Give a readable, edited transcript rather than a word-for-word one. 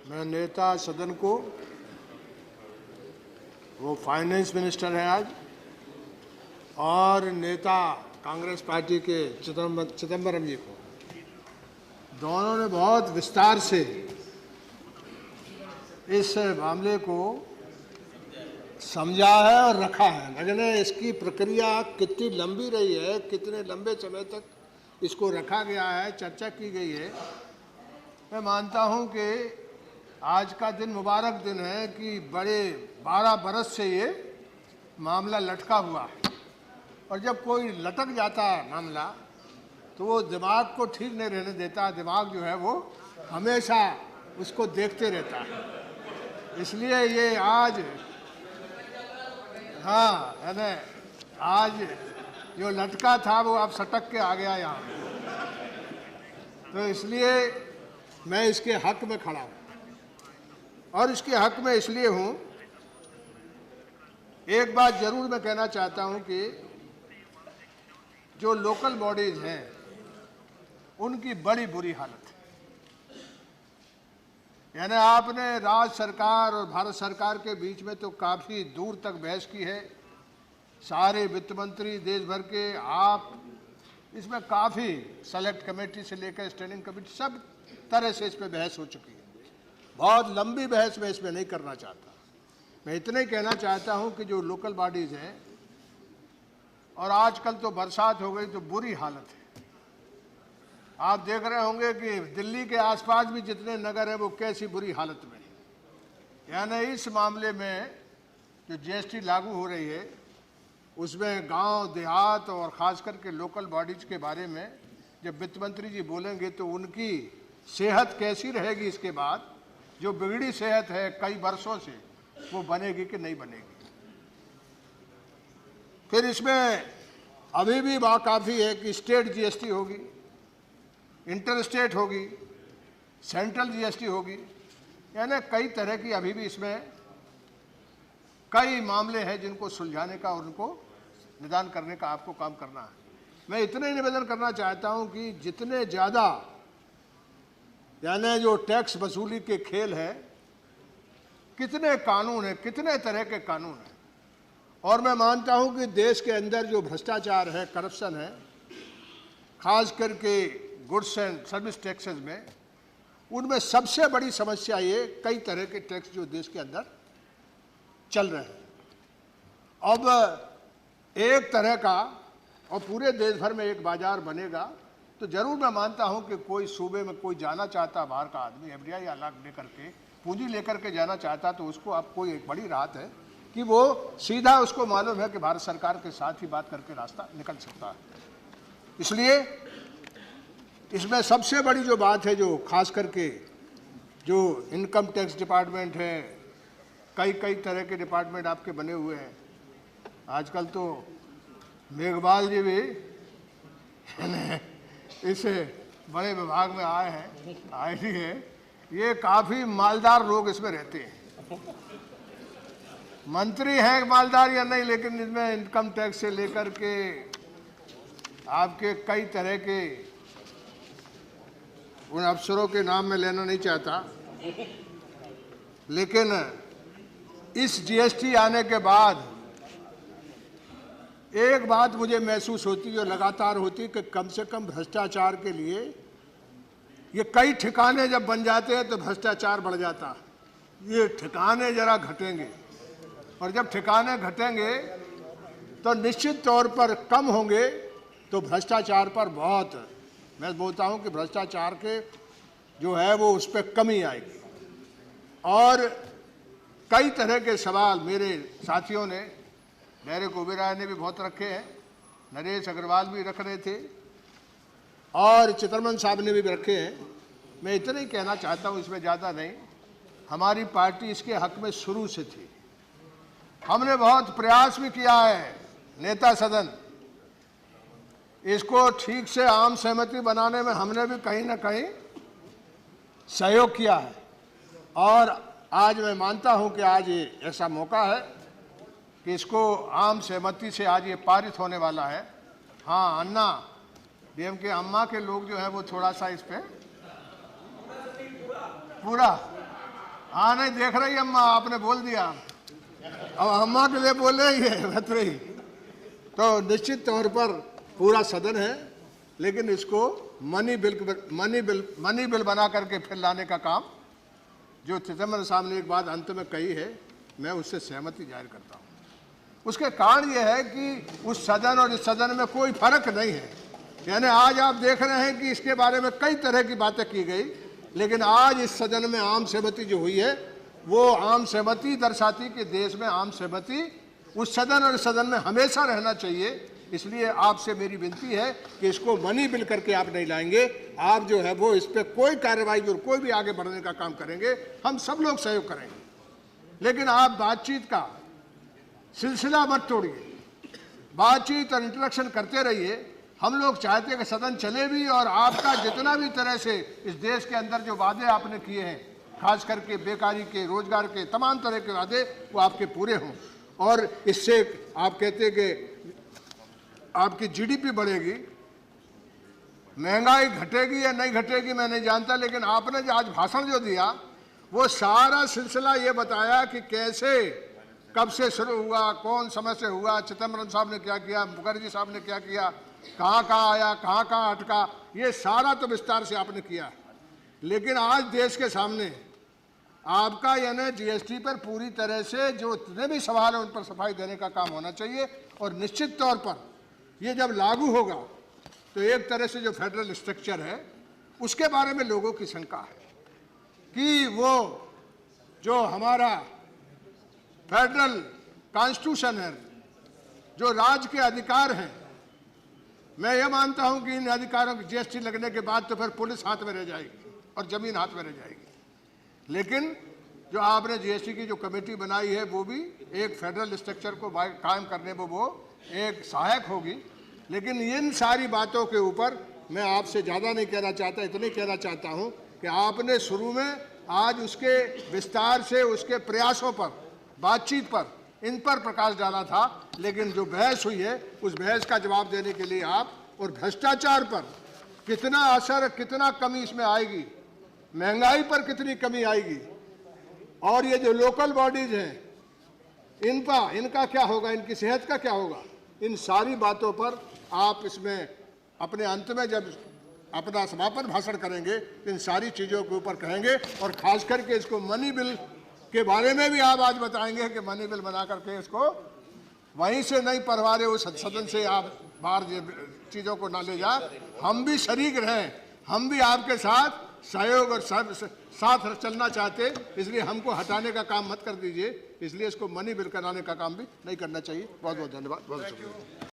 मैं नेता सदन को, वो फाइनेंस मिनिस्टर है आज, और नेता कांग्रेस पार्टी के चिदम्बरम जी को, दोनों ने बहुत विस्तार से इस मामले को समझा है और रखा है। लेकिन इसकी प्रक्रिया कितनी लंबी रही है, कितने लंबे समय तक इसको रखा गया है, चर्चा की गई है। मैं मानता हूं कि आज का दिन मुबारक दिन है कि बड़े 12 बरस से ये मामला लटका हुआ है, और जब कोई लटक जाता है मामला तो वो दिमाग को ठीक नहीं रहने देता। दिमाग जो है वो हमेशा उसको देखते रहता है। इसलिए ये आज, हाँ है ना, आज जो लटका था वो अब सटक के आ गया यहाँ, तो इसलिए मैं इसके हक में खड़ा हूँ। और इसके हक में इसलिए हूँ, एक बात जरूर मैं कहना चाहता हूँ कि जो लोकल बॉडीज हैं उनकी बड़ी बुरी हालत है। यानी आपने राज्य सरकार और भारत सरकार के बीच में तो काफ़ी दूर तक बहस की है। सारे वित्त मंत्री देश भर के, आप इसमें काफ़ी सेलेक्ट कमेटी से लेकर स्टैंडिंग कमेटी, सब तरह से इस पर बहस हो चुकी है। बहुत लंबी बहस मैं इसमें नहीं करना चाहता। मैं इतना ही कहना चाहता हूं कि जो लोकल बॉडीज हैं, और आजकल तो बरसात हो गई तो बुरी हालत है। आप देख रहे होंगे कि दिल्ली के आसपास भी जितने नगर हैं वो कैसी बुरी हालत में है। यानी इस मामले में जो जीएसटी लागू हो रही है उसमें गांव देहात और ख़ास करके लोकल बॉडीज के बारे में जब वित्त मंत्री जी बोलेंगे तो उनकी सेहत कैसी रहेगी, इसके बाद जो बिगड़ी सेहत है कई वर्षों से वो बनेगी कि नहीं बनेगी। फिर इसमें अभी भी बात काफ़ी है कि स्टेट जीएसटी होगी, इंटर स्टेट होगी, सेंट्रल जीएसटी होगी। यानी कई तरह की अभी भी इसमें कई मामले हैं जिनको सुलझाने का और उनको निदान करने का आपको काम करना है। मैं इतना ही निवेदन करना चाहता हूं कि जितने ज़्यादा यानी जो टैक्स वसूली के खेल है, कितने कानून हैं, कितने तरह के कानून हैं, और मैं मानता हूं कि देश के अंदर जो भ्रष्टाचार है, करप्शन है, खास करके गुड्स एंड सर्विस टैक्सेस में, उनमें सबसे बड़ी समस्या ये कई तरह के टैक्स जो देश के अंदर चल रहे हैं। अब एक तरह का और पूरे देश भर में एक बाजार बनेगा तो जरूर मैं मानता हूं कि कोई सूबे में कोई जाना चाहता, बाहर का आदमी एफडीआई अलग लेकर के, पूंजी लेकर के जाना चाहता, तो उसको अब कोई एक बड़ी राहत है कि वो सीधा, उसको मालूम है कि भारत सरकार के साथ ही बात करके रास्ता निकल सकता है। इसलिए इसमें सबसे बड़ी जो बात है, जो खास करके जो इनकम टैक्स डिपार्टमेंट है, कई तरह के डिपार्टमेंट आपके बने हुए हैं। आजकल तो मेघवाल जी भी इस बड़े विभाग में आए ही हैं। ये काफ़ी मालदार लोग इसमें रहते हैं। मंत्री हैं मालदार या नहीं, लेकिन इसमें इनकम टैक्स से लेकर के आपके कई तरह के, उन अफसरों के नाम में लेना नहीं चाहता, लेकिन इस जीएसटी आने के बाद एक बात मुझे महसूस होती है, लगातार होती, कि कम से कम भ्रष्टाचार के लिए ये कई ठिकाने जब बन जाते हैं तो भ्रष्टाचार बढ़ जाता है। ये ठिकाने जरा घटेंगे, और जब ठिकाने घटेंगे तो निश्चित तौर पर कम होंगे, तो भ्रष्टाचार पर बहुत, मैं बोलता हूँ कि भ्रष्टाचार के जो है वो उस पर कमी आएगी। और कई तरह के सवाल मेरे साथियों ने, डेरेक ओबेरॉय ने भी बहुत रखे हैं, नरेश अग्रवाल भी रख रहे थे, और चिदम्बरम साहब ने भी रखे हैं। मैं इतना ही कहना चाहता हूँ, इसमें ज़्यादा नहीं। हमारी पार्टी इसके हक में शुरू से थी। हमने बहुत प्रयास भी किया है, नेता सदन, इसको ठीक से आम सहमति बनाने में हमने भी कहीं ना कहीं सहयोग किया है। और आज मैं मानता हूँ कि आज ये ऐसा मौका है कि इसको आम सहमति से आज ये पारित होने वाला है। हाँ, अन्ना डीएमके अम्मा के लोग जो है वो थोड़ा सा इस पे पूरा हाँ नहीं देख रही अम्मा, आपने बोल दिया, अब अम्मा के लिए बोल रही है बत रही। तो निश्चित तौर पर पूरा सदन है, लेकिन इसको मनी बिल बना करके फिर लाने का काम, जो चिदम्बरम साहब ने एक बात अंत में कही है, मैं उससे सहमति जाहिर करता हूँ। उसके कारण यह है कि उस सदन और इस सदन में कोई फर्क नहीं है। यानी आज आप देख रहे हैं कि इसके बारे में कई तरह की बातें की गई, लेकिन आज इस सदन में आम सहमति जो हुई है, वो आम सहमति दर्शाती कि देश में आम सहमति उस सदन और इस सदन में हमेशा रहना चाहिए। इसलिए आपसे मेरी विनती है कि इसको मनी बिल करके आप नहीं लाएंगे, आप जो है वो इस पर कोई कार्रवाई और कोई भी आगे बढ़ने का काम करेंगे, हम सब लोग सहयोग करेंगे, लेकिन आप बातचीत का सिलसिला मत तोड़िए, बातचीत और इंटरेक्शन करते रहिए। हम लोग चाहते हैं कि सदन चले भी और आपका जितना भी तरह से इस देश के अंदर जो वादे आपने किए हैं, खास करके बेकारी के, रोजगार के, तमाम तरह के वादे, वो आपके पूरे हों। और इससे आप कहते हैं कि आपकी जीडीपी बढ़ेगी, महंगाई घटेगी या नहीं घटेगी मैं नहीं जानता, लेकिन आपने जो आज भाषण जो दिया, वो सारा सिलसिला ये बताया कि कैसे, कब से शुरू हुआ, कौन समय से हुआ, चिदम्बरम साहब ने क्या किया, मुखर्जी साहब ने क्या किया, कहाँ कहाँ आया, कहाँ कहाँ अटका, ये सारा तो विस्तार से आपने किया। लेकिन आज देश के सामने आपका यानी जीएसटी पर पूरी तरह से जो जितने भी सवाल हैं उन पर सफाई देने का काम होना चाहिए। और निश्चित तौर पर ये जब लागू होगा तो एक तरह से जो फेडरल स्ट्रक्चर है उसके बारे में लोगों की शंका है कि वो जो हमारा फेडरल कॉन्स्टिट्यूशन है, जो राज्य के अधिकार हैं, मैं ये मानता हूं कि इन अधिकारों की जीएसटी लगने के बाद तो फिर पुलिस हाथ में रह जाएगी और जमीन हाथ में रह जाएगी। लेकिन जो आपने जीएसटी की जो कमेटी बनाई है वो भी एक फेडरल स्ट्रक्चर को कायम करने में वो एक सहायक होगी। लेकिन इन सारी बातों के ऊपर मैं आपसे ज़्यादा नहीं कहना चाहता, इतने कहना चाहता हूं कि आपने शुरू में आज उसके विस्तार से उसके प्रयासों पर, बातचीत पर, इन पर प्रकाश डाला था, लेकिन जो बहस हुई है उस बहस का जवाब देने के लिए आप, और भ्रष्टाचार पर कितना असर, कितना कमी इसमें आएगी, महंगाई पर कितनी कमी आएगी, और ये जो लोकल बॉडीज हैं इनका क्या होगा, इनकी सेहत का क्या होगा, इन सारी बातों पर आप इसमें अपने अंत में जब अपना समापन भाषण करेंगे इन सारी चीज़ों के ऊपर कहेंगे। और खास करके इसको मनी बिल के बारे में भी आप आज बताएंगे कि मनी बिल बना करके इसको वहीं से नहीं परवारे उस सदन से आप बाहर चीज़ों को ना ले जाए। हम भी शरीक रहें, हम भी आपके साथ सहयोग और साथ चलना चाहते, इसलिए हमको हटाने का काम मत कर दीजिए। इसलिए इसको मनी बिल कराने का काम भी नहीं करना चाहिए। बहुत बहुत धन्यवाद, बहुत शुक्रिया।